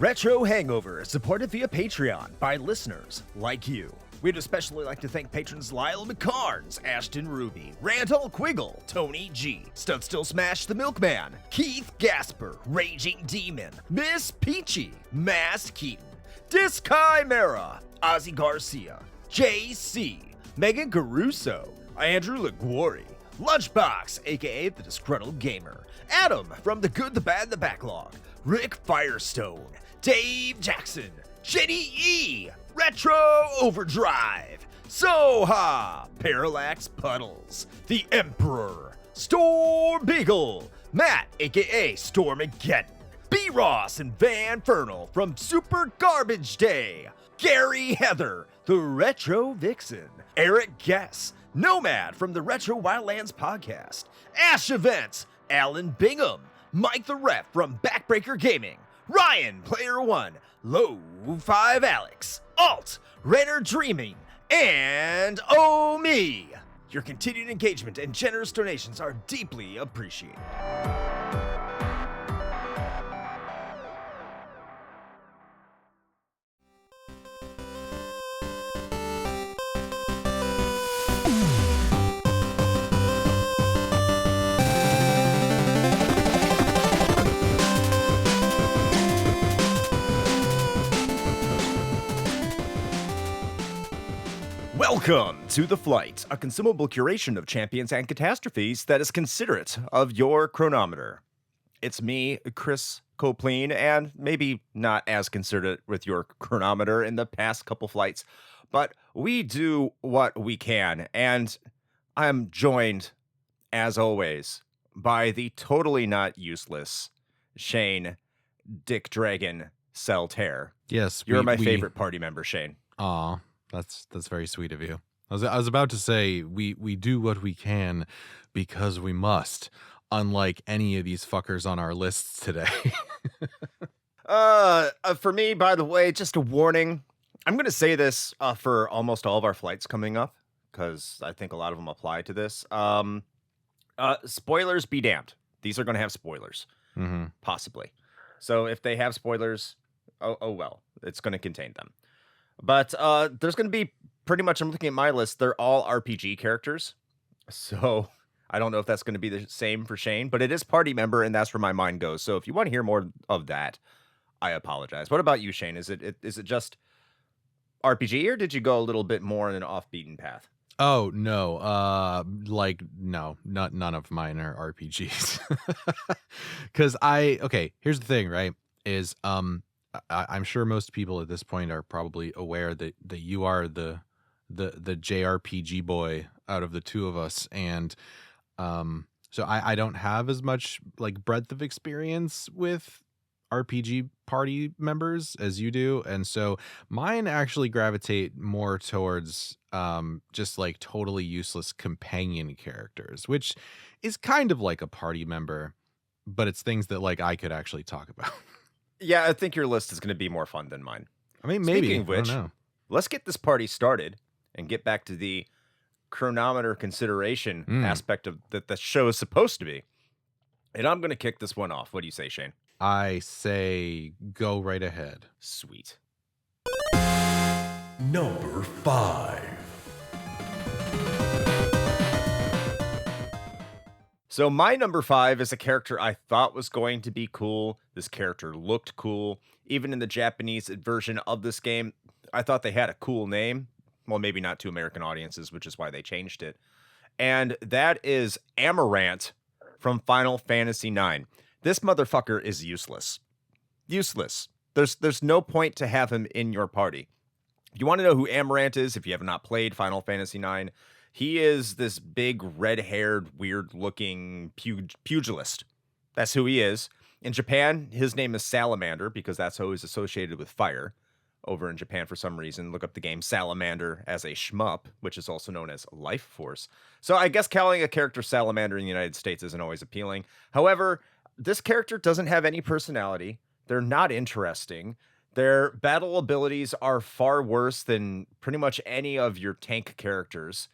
Retro Hangover is supported via Patreon by listeners like you. We'd especially like to thank patrons Lyle McCarnes, Ashton Ruby, Randall Quiggle, Tony G, Stud Still Smash the Milkman, Keith Gasper, Raging Demon, Miss Peachy, Mass Keaton, Dischimera, Ozzy Garcia, JC, Megan Caruso, Andrew Liguori, Lunchbox, aka the Disgruntled Gamer, Adam from The Good, the Bad, the Backlog, Rick Firestone, Dave Jackson, Jenny E, Retro Overdrive, Soha, Parallax Puddles, The Emperor, Storm Beagle, Matt, aka Stormageddon, B. Ross and Van Fernal from Super Garbage Day, Gary Heather, the Retro Vixen, Eric Guess, Nomad from the Retro Wildlands podcast, Ash Events, Alan Bingham, Mike the Ref from Backbreaker Gaming, Ryan Player One, Low 5 Alex, Alt, Renner Dreaming, and Oh Me. Your continued engagement and generous donations are deeply appreciated. Welcome to The Flight, a consumable curation of champions and catastrophes that is considerate of your chronometer. It's me, Chris Copleen, and maybe not as considerate with your chronometer in the past couple flights, but we do what we can, and I'm joined, as always, by the totally not useless Shane Dick Dragon Celtaire. Yes, You're my favorite party member, Shane. Aw, that's very sweet of you. I was about to say we do what we can because we must, unlike any of these fuckers on our lists today. For me, by the way, just a warning. I'm going to say this for almost all of our flights coming up, because I think a lot of them apply to this. Spoilers be damned. These are going to have spoilers, possibly. So if they have spoilers, oh well, it's going to contain them. But there's going to be pretty much, I'm looking at my list, they're all RPG characters. So I don't know if that's going to be the same for Shane, but it is party member, and that's where my mind goes. So if you want to hear more of that, I apologize. What about you, Shane? Is it just RPG, or did you go a little bit more in an off-beaten path? Oh, no. No, none of mine are RPGs. Because here's the thing, right? Is I'm sure most people at this point are probably aware that you are the JRPG boy out of the two of us, and so I don't have as much like breadth of experience with RPG party members as you do, and so mine actually gravitate more towards just like totally useless companion characters, which is kind of like a party member, but it's things that like I could actually talk about. Yeah, I think your list is going to be more fun than mine. I mean, maybe. Speaking of which, I don't know. Let's get this party started and get back to the chronometer consideration aspect of that the show is supposed to be. And I'm going to kick this one off. What do you say, Shane? I say go right ahead. Sweet. Number 5. So my number 5 is a character I thought was going to be cool. This character looked cool. Even in the Japanese version of this game, I thought they had a cool name. Well, maybe not to American audiences, which is why they changed it. And that is Amarant from Final Fantasy IX. This motherfucker is useless. Useless. There's no point to have him in your party. If you want to know who Amarant is, if you have not played Final Fantasy IX, he is this big, red-haired, weird-looking pugilist. That's who he is. In Japan, his name is Salamander, because that's how he's associated with fire. Over in Japan, for some reason, look up the game Salamander as a shmup, which is also known as Life Force. So I guess calling a character Salamander in the United States isn't always appealing. However, this character doesn't have any personality. They're not interesting. Their battle abilities are far worse than pretty much any of your tank characters.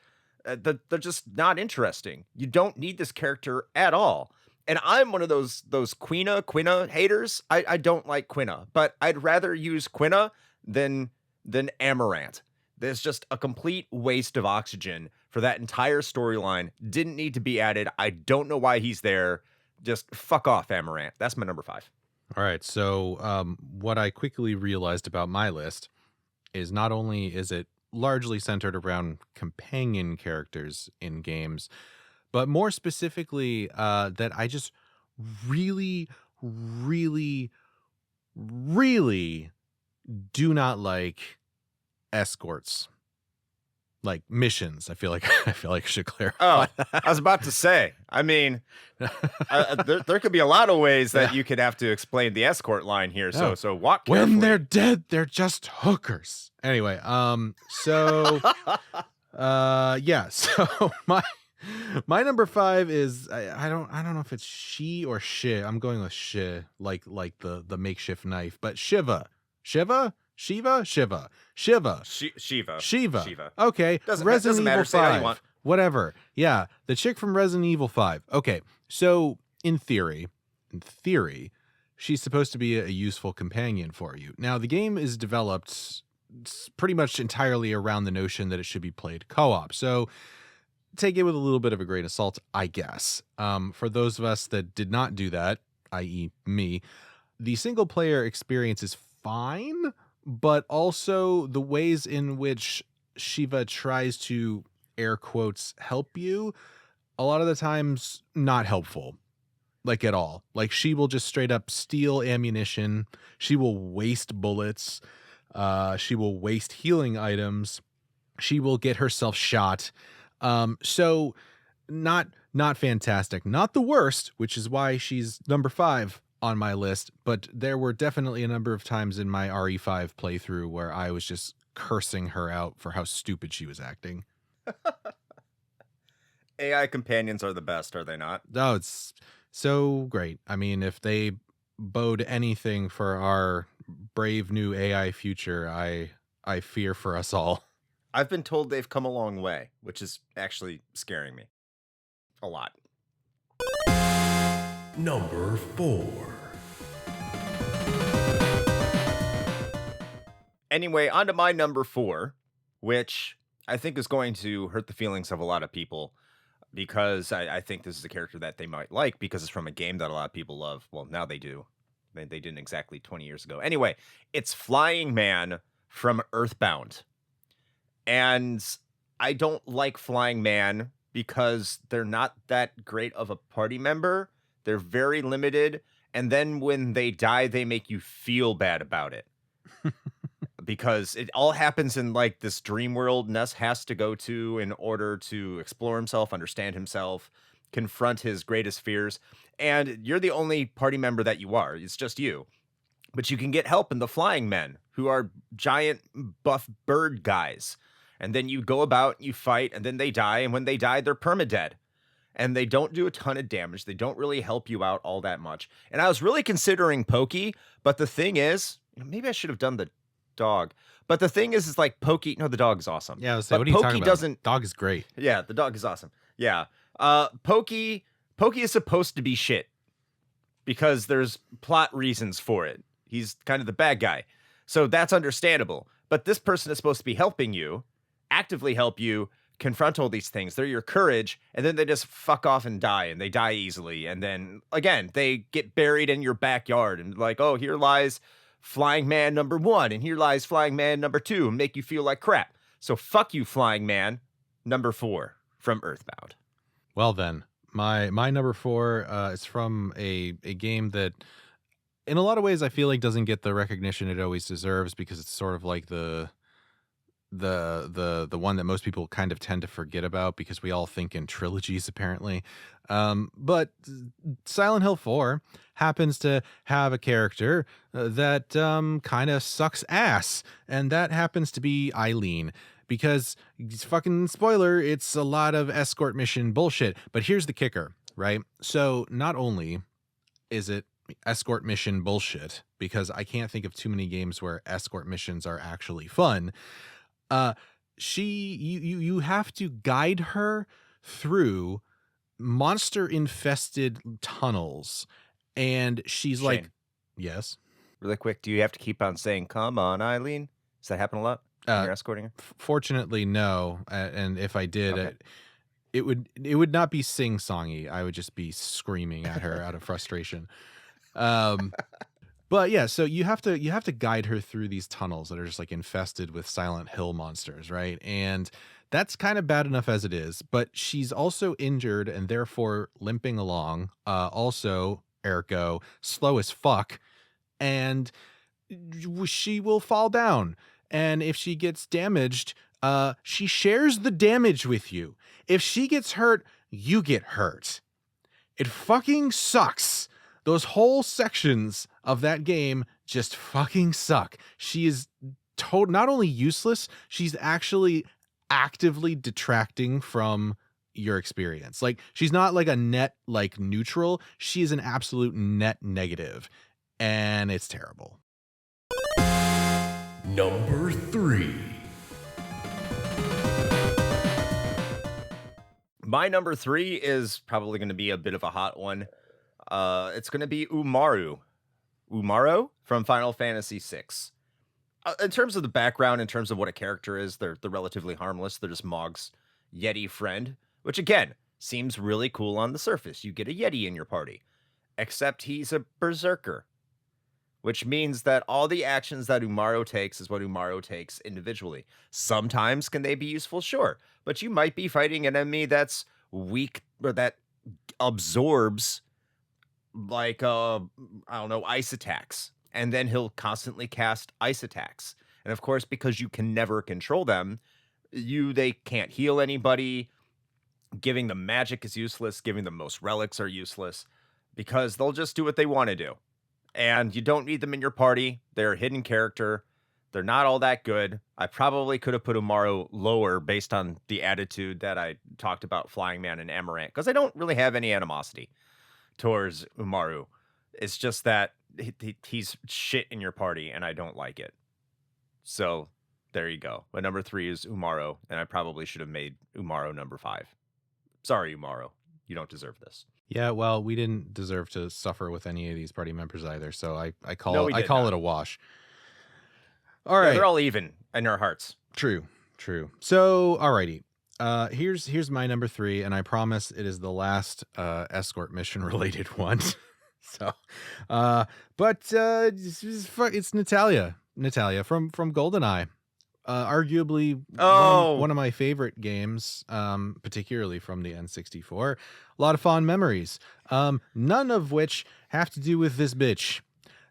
They're just not interesting. You don't need this character at all. And I'm one of those Quina haters. I don't like Quina, but I'd rather use Quina than Amarant. There's just a complete waste of oxygen for that entire storyline. Didn't need to be added. I don't know why he's there. Just fuck off, Amarant. That's my number 5. All right. So what I quickly realized about my list is not only is it largely centered around companion characters in games, but more specifically that I just really, really, really do not like escorts, like missions. I feel like I should clarify. Oh, that. I was about to say. I mean, there could be a lot of ways that you could have to explain the escort line here. Yeah. So walk carefully. When they're dead, they're just hookers. Anyway, so yeah. So my number 5 is I don't know if it's she or shi. I'm going with shi, like the makeshift knife, but Shiva. Okay, Resident Evil 5. Whatever. Yeah, the chick from Resident Evil 5. Okay, so in theory, she's supposed to be a useful companion for you. Now, the game is developed pretty much entirely around the notion that it should be played co-op. So take it with a little bit of a grain of salt, I guess. For those of us that did not do that, i.e. me, the single player experience is fine, but also the ways in which Shiva tries to, air quotes, help you, a lot of the times not helpful, like at all. Like she will just straight up steal ammunition. She will waste bullets. She will waste healing items. She will get herself shot. So not fantastic, not the worst, which is why she's number 5 on my list, but there were definitely a number of times in my RE5 playthrough where I was just cursing her out for how stupid she was acting. AI companions are the best, are they not? Oh, it's so great. I mean, if they bode anything for our brave new AI future, I fear for us all. I've been told they've come a long way, which is actually scaring me a lot. Number 4. Anyway, on to my number 4, which I think is going to hurt the feelings of a lot of people because I think this is a character that they might like because it's from a game that a lot of people love. Well, now they do. They didn't exactly 20 years ago. Anyway, it's Flying Man from Earthbound. And I don't like Flying Man because they're not that great of a party member. They're very limited. And then when they die, they make you feel bad about it. Because it all happens in like this dream world Ness has to go to in order to explore himself, understand himself, confront his greatest fears. And you're the only party member that you are. It's just you. But you can get help in the Flying Men, who are giant buff bird guys. And then you go about, you fight, and then they die. And when they die, they're permadead. And they don't do a ton of damage. They don't really help you out all that much. And I was really considering Pokey, but the thing is, maybe I should have done the dog. But the thing is like Pokey, no, the dog is awesome. Yeah, I was saying, what are you talking about? Dog is great. Yeah, the dog is awesome. Yeah. Pokey is supposed to be shit because there's plot reasons for it. He's kind of the bad guy. So that's understandable. But this person is supposed to be helping you, actively help you confront all these things. They're your courage, and then they just fuck off and die, and they die easily. And then, again, they get buried in your backyard, and like, oh, here lies Flying Man number 1, and here lies Flying Man number 2, and make you feel like crap. So fuck you, Flying Man number 4 from Earthbound. Well then, my number 4 is from a game that in a lot of ways I feel like doesn't get the recognition it always deserves because it's sort of like the one that most people kind of tend to forget about because we all think in trilogies apparently. But Silent Hill 4 happens to have a character that kind of sucks ass, and that happens to be Eileen. Because, fucking spoiler, it's a lot of escort mission bullshit. But here's the kicker, right? So not only is it escort mission bullshit, because I can't think of too many games where escort missions are actually fun. You have to guide her through monster infested tunnels, and she's like, Shane, yes. really quick, do you have to keep on saying, come on, Eileen? Does that happen a lot when you're escorting her? Fortunately, no. And if I did, Okay. it would not be sing-songy. I would just be screaming at her out of frustration. But yeah, so you have to guide her through these tunnels that are just like infested with Silent Hill monsters, right? And that's kind of bad enough as it is, but she's also injured and therefore limping along, also ergo slow as fuck, and she will fall down. And if she gets damaged, she shares the damage with you. If she gets hurt, you get hurt. It fucking sucks. Those whole sections of that game just fucking suck. She is not only useless, she's actually actively detracting from your experience. Like, she's not like a net like neutral. She is an absolute net negative, and it's terrible. Number 3. My number 3 is probably going to be a bit of a hot one. It's going to be Umaru from Final Fantasy VI. In terms of the background, in terms of what a character is, they're relatively harmless. They're just Mog's Yeti friend, which again seems really cool on the surface. You get a Yeti in your party, except he's a berserker, which means that all the actions that Umaru takes is what Umaru takes individually. Sometimes can they be useful? Sure. But you might be fighting an enemy that's weak or that absorbs like, I don't know, ice attacks. And then he'll constantly cast ice attacks. And of course, because you can never control them, they can't heal anybody. Giving them magic is useless. Giving them most relics are useless because they'll just do what they want to do. And you don't need them in your party. They're a hidden character. They're not all that good. I probably could have put Umaru lower based on the attitude that I talked about Flying Man and Amarant, because I don't really have any animosity towards Umaru. It's just that he's shit in your party, and I don't like it. So there you go. My number 3 is Umaru, and I probably should have made Umaru number 5. Sorry, Umaru. You don't deserve this. Yeah, well, we didn't deserve to suffer with any of these party members either, so I call not. it a wash. All right. Yeah, they're all even in our hearts. True. So, alrighty. Here's my number 3, and I promise it is the last escort mission related one. So, but it's Natalia from GoldenEye. Arguably one of my favorite games, particularly from the N64. A lot of fond memories, none of which have to do with this bitch.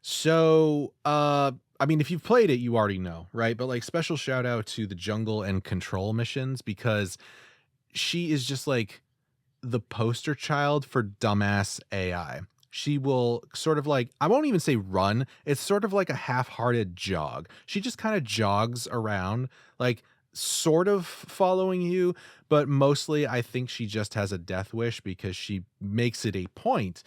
So, I mean, if you've played it, you already know, right? But like, special shout out to the jungle and control missions, because she is just like the poster child for dumbass AI. She will sort of like, I won't even say run. It's sort of like a half-hearted jog. She just kind of jogs around, like sort of following you, but mostly I think she just has a death wish because she makes it a point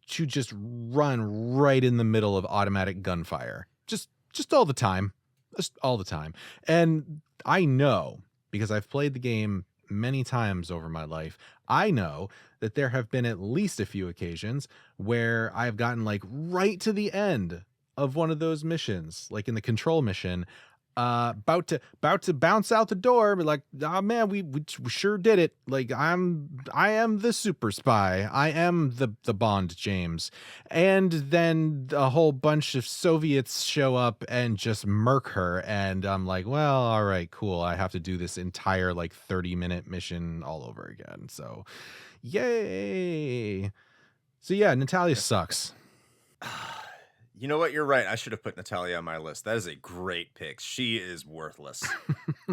to just run right in the middle of automatic gunfire. Just all the time. Just all the time. And I know, because I've played the game many times over my life, I know that there have been at least a few occasions where I've gotten like right to the end of one of those missions, like in the control mission, about to bounce out the door, but like, oh man, we sure did it. Like, I am the super spy. I am the Bond James. And then a whole bunch of Soviets show up and just murk her. And I'm like, well, all right, cool. I have to do this entire like 30-minute mission all over again. So yay. So yeah, Natalia sucks. You know what? You're right. I should have put Natalia on my list. That is a great pick. She is worthless.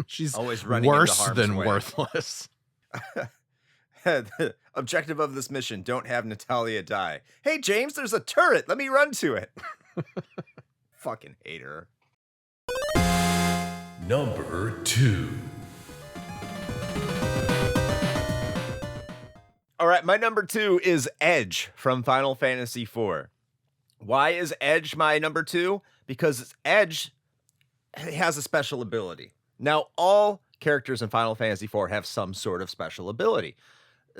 She's always running worse into than harm's way. worthless. The objective of this mission: don't have Natalia die. Hey, James, there's a turret. Let me run to it. Fucking hate her. Number 2. All right, my number 2 is Edge from Final Fantasy IV. Why is Edge my number 2? Because Edge has a special ability. Now, all characters in Final Fantasy IV have some sort of special ability.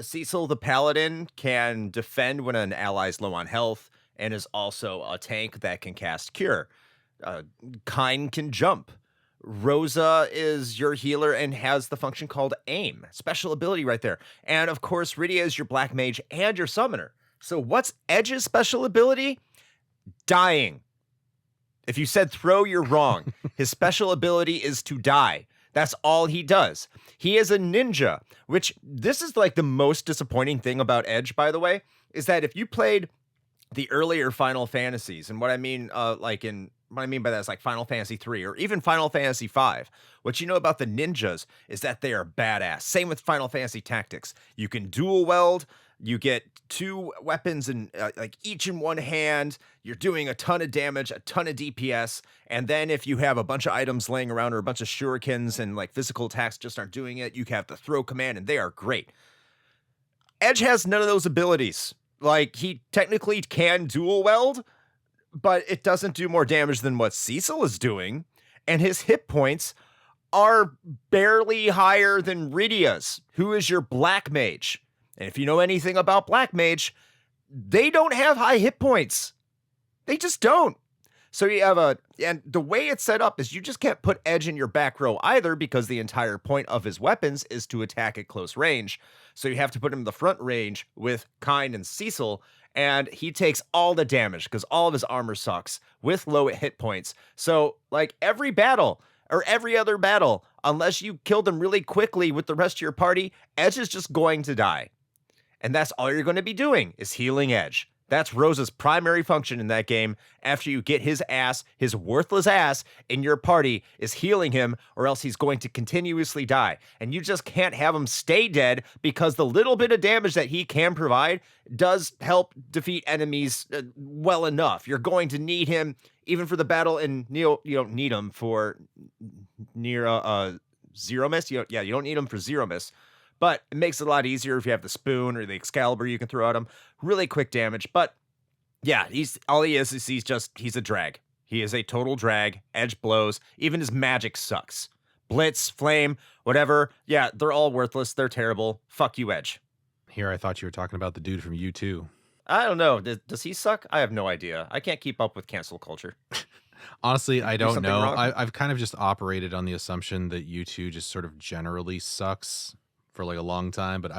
Cecil the Paladin can defend when an ally's low on health and is also a tank that can cast Cure. Kine can jump. Rosa is your healer and has the function called Aim. Special ability right there. And of course, Rydia is your black mage and your summoner. So what's Edge's special ability? Dying. If you said throw, you're wrong. His special ability is to die. That's all he does. He is a ninja, which this is like the most disappointing thing about Edge, by the way, is that if you played the earlier Final Fantasies, and what I mean, what I mean by that is like Final Fantasy 3 or even Final Fantasy 5. What you know about the ninjas is that they are badass. Same with Final Fantasy Tactics. You can dual weld. You get 2 weapons and like each in one hand. You're doing a ton of damage, a ton of DPS. And then if you have a bunch of items laying around or a bunch of shurikens and like physical attacks just aren't doing it, you have the throw command and they are great. Edge has none of those abilities. Like he technically can dual weld, but it doesn't do more damage than what Cecil is doing. And his hit points are barely higher than Rydia's, who is your black mage. And if you know anything about black mage, they don't have high hit points. They just don't. So you have and the way it's set up is you just can't put Edge in your back row either because the entire point of his weapons is to attack at close range. So you have to put him in the front range with Kine and Cecil, and he takes all the damage because all of his armor sucks with low hit points. So like every battle or every other battle, unless you killed him really quickly with the rest of your party, Edge is just going to die. And that's all you're going to be doing is healing Edge. That's Rosa's primary function in that game after you get his ass, his worthless ass, in your party is healing him or else he's going to continuously die. And you just can't have him stay dead because the little bit of damage that he can provide does help defeat enemies well enough. You're going to need him even for the battle in Neo. You don't need him for near Zero Miss. You don't need him for Zero Miss. But it makes it a lot easier if you have the spoon or the Excalibur you can throw at him. Really quick damage. But yeah, he's a drag. He is a total drag. Edge blows. Even his magic sucks. Blitz, Flame, whatever. Yeah, they're all worthless. They're terrible. Fuck you, Edge. Here, I thought you were talking about the dude from U2. I don't know. Does he suck? I have no idea. I can't keep up with cancel culture. Honestly, I don't know. Wrong? I've kind of just operated on the assumption that U2 just sort of generally sucks for like a long time, but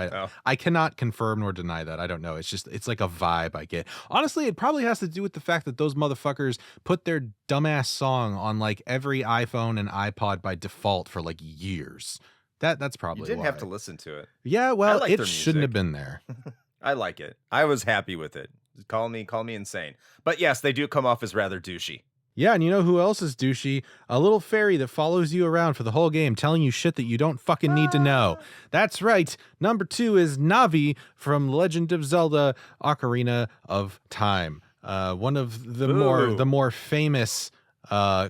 I cannot confirm nor deny that. I don't know. It's like a vibe I get. Honestly, it probably has to do with the fact that those motherfuckers put their dumbass song on like every iPhone and iPod by default for like years. That's probably You didn't why. have to listen to it. Yeah, well, like it shouldn't have been there. I like it. I was happy with it. Call me insane. But yes, they do come off as rather douchey. Yeah, and you know who else is douchey? A little fairy that follows you around for the whole game, telling you shit that you don't fucking need to know. That's right. Number 2 is Navi from Legend of Zelda: Ocarina of Time. One of the more famous,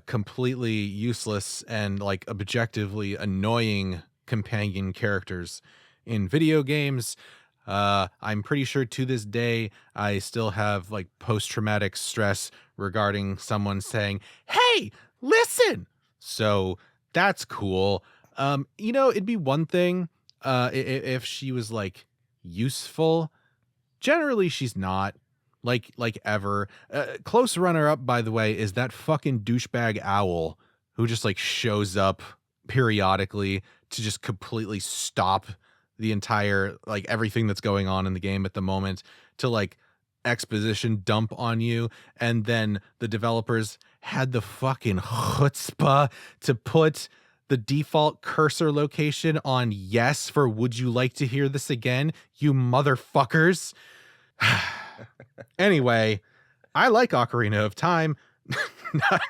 completely useless and like objectively annoying companion characters in video games. I'm pretty sure to this day, I still have like post-traumatic stress regarding someone saying, "Hey, listen." So that's cool. It'd be one thing, if she was like useful. Generally, she's not like ever. Close runner up, by the way, is that fucking douchebag owl who just like shows up periodically to just completely stop the entire, like everything that's going on in the game at the moment, to like exposition dump on you. And then the developers had the fucking chutzpah to put the default cursor location on yes for would you like to hear this again, you motherfuckers. Anyway, I like Ocarina of Time.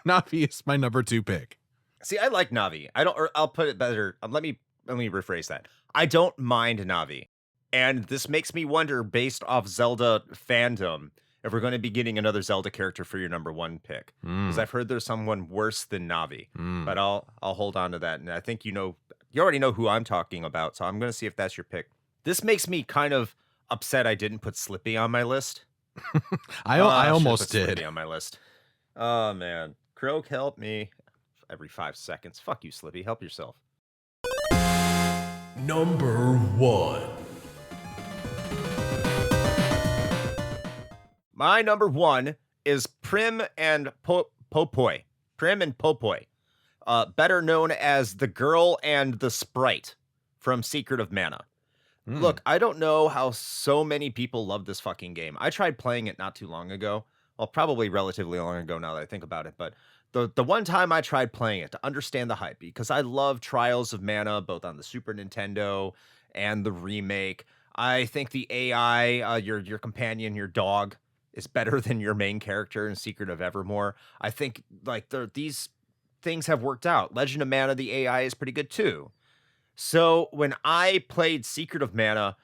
Navi is my number 2 pick. See, I like Navi. I'll put it better. Let me rephrase that. I don't mind Navi. And this makes me wonder, based off Zelda fandom, if we're going to be getting another Zelda character for your number 1 pick. Because I've heard there's someone worse than Navi. But I'll hold on to that. And I think you already know who I'm talking about. So I'm going to see if that's your pick. This makes me kind of upset I didn't put Slippy on my list. I almost did. Slippy on my list. Oh, man. Croak, help me. Every 5 seconds. Fuck you, Slippy. Help yourself. Number 1. My number 1 is Prim and Popoi. Prim and Popoi. Better known as the girl and the sprite from Secret of Mana. Look, I don't know how so many people love this fucking game. I tried playing it not too long ago. Well, probably relatively long ago now that I think about it, but the one time I tried playing it to understand the hype, because I love Trials of Mana, both on the Super Nintendo and the remake. I think the AI, your companion, your dog, is better than your main character in Secret of Evermore. I think like these things have worked out. Legend of Mana, the AI is pretty good too. So when I played Secret of Mana,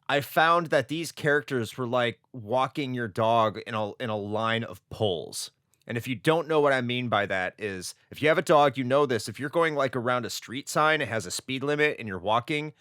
I found that these characters were like walking your dog in a line of poles. And if you don't know what I mean by that is, if you have a dog, you know this. If you're going like around a street sign, it has a speed limit and you're walking,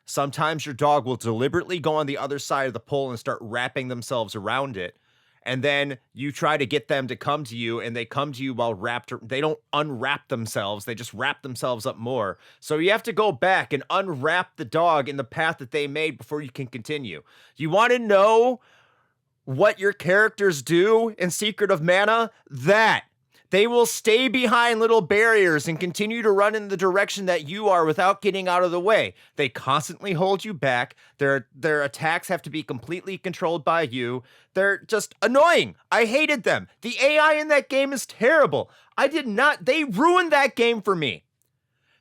sometimes your dog will deliberately go on the other side of the pole and start wrapping themselves around it. And then you try to get them to come to you, and they come to you while wrapped. They don't unwrap themselves. They just wrap themselves up more. So you have to go back and unwrap the dog in the path that they made before you can continue. You want to know what your characters do in Secret of Mana? That. They will stay behind little barriers and continue to run in the direction that you are without getting out of the way. They constantly hold you back. Their attacks have to be completely controlled by you. They're just annoying. I hated them. The AI in that game is terrible. They ruined that game for me.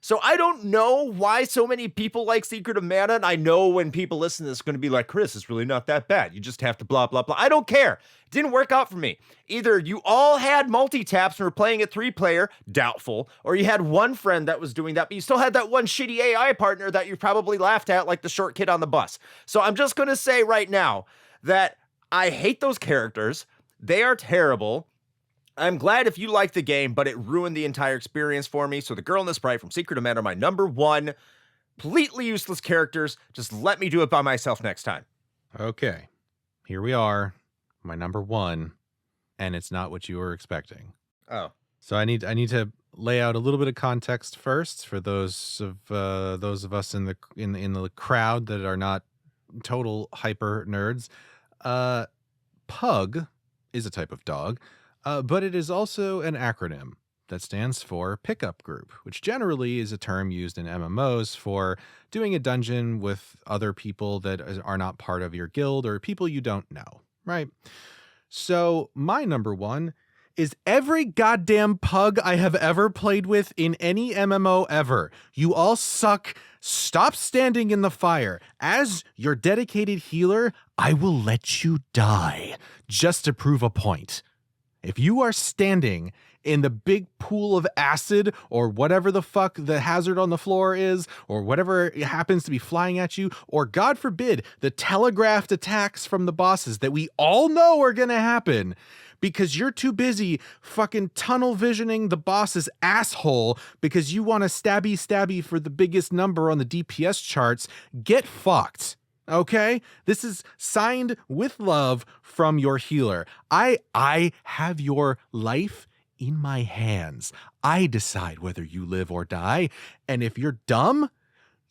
So I don't know why so many people like Secret of Mana, and I know when people listen to this, going to be like, Chris, it's really not that bad. You just have to blah, blah, blah. I don't care. It didn't work out for me. Either you all had multi-taps and were playing it 3-player, doubtful, or you had one friend that was doing that, but you still had that one shitty AI partner that you probably laughed at like the short kid on the bus. So I'm just going to say right now that I hate those characters. They are terrible. I'm glad if you like the game, but it ruined the entire experience for me. So the girl and the sprite from Secret of Mana are my number 1. Completely useless characters. Just let me do it by myself next time. Okay, here we are, my number 1, and it's not what you were expecting. Oh, So I need to lay out a little bit of context first for those of us in the crowd that are not total hyper nerds. Pug is a type of dog. But it is also an acronym that stands for pickup group, which generally is a term used in MMOs for doing a dungeon with other people that are not part of your guild or people you don't know, right? So my number 1 is every goddamn pug I have ever played with in any MMO ever. You all suck. Stop standing in the fire. As your dedicated healer, I will let you die just to prove a point. If you are standing in the big pool of acid or whatever the fuck the hazard on the floor is, or whatever happens to be flying at you, or God forbid, the telegraphed attacks from the bosses that we all know are going to happen because you're too busy fucking tunnel visioning the boss's asshole because you want to stabby for the biggest number on the DPS charts, get fucked. Okay? This is signed with love from your healer. I have your life in my hands. I decide whether you live or die. And if you're dumb,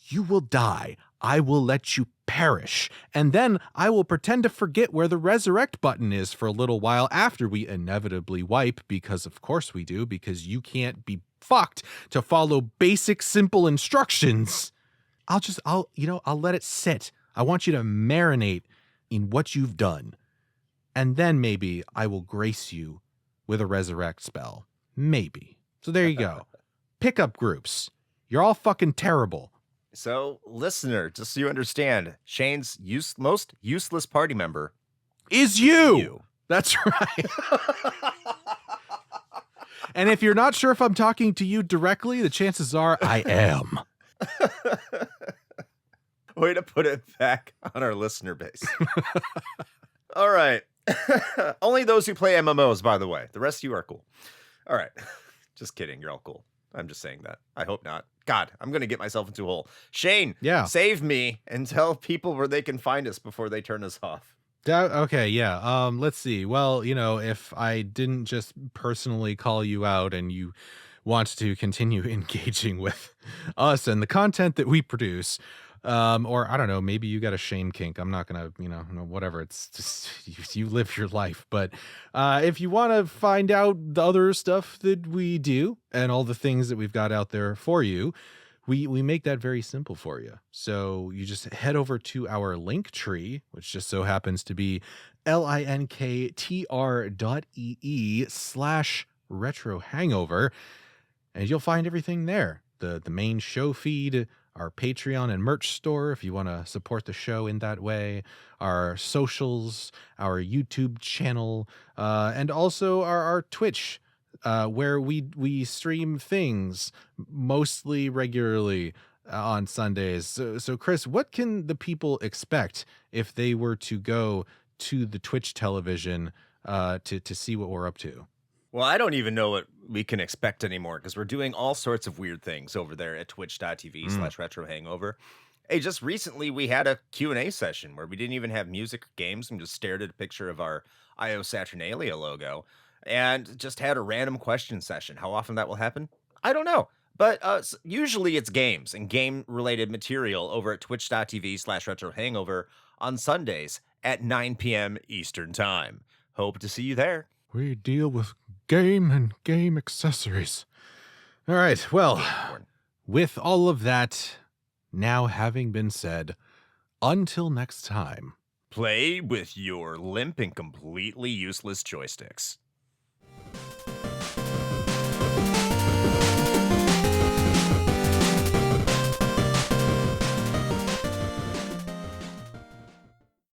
you will die. I will let you perish. And then I will pretend to forget where the resurrect button is for a little while after we inevitably wipe, because of course we do, because you can't be fucked to follow basic, simple instructions. I'll let it sit. I want you to marinate in what you've done. And then maybe I will grace you with a resurrect spell. Maybe. So there you go. Pickup groups. You're all fucking terrible. So, listener, just so you understand, Shane's most useless party member is you. That's right. And if you're not sure if I'm talking to you directly, the chances are I am. Way to put it back on our listener base. All right. Only those who play MMOs, by the way. The rest of you are cool. All right. Just kidding. You're all cool. I'm just saying that. I hope not. God, I'm going to get myself into a hole. Shane, save me and tell people where they can find us before they turn us off. Okay, yeah. Let's see. Well, if I didn't just personally call you out and you want to continue engaging with us and the content that we produce, Or I don't know, maybe you got a shame kink. I'm not gonna, whatever. It's just you live your life. But if you want to find out the other stuff that we do and all the things that we've got out there for you, we make that very simple for you. So you just head over to our link tree, which just so happens to be linktr.ee/retro hangover, and you'll find everything there. The main show feed, our Patreon and merch store, if you want to support the show in that way, our socials, our YouTube channel, and also our Twitch, where we stream things mostly regularly on Sundays. So Chris, what can the people expect if they were to go to the Twitch television to see what we're up to? Well, I don't even know what we can expect anymore because we're doing all sorts of weird things over there at twitch.tv/retro hangover. Hey, just recently we had a Q&A session where we didn't even have music or games and just stared at a picture of our IO Saturnalia logo and just had a random question session. How often that will happen? I don't know. But usually it's games and game-related material over at twitch.tv/retro hangover on Sundays at 9 p.m. Eastern Time. Hope to see you there. We deal with game and game accessories. All right, well, with all of that now having been said, until next time, Play with your limp and completely useless joysticks.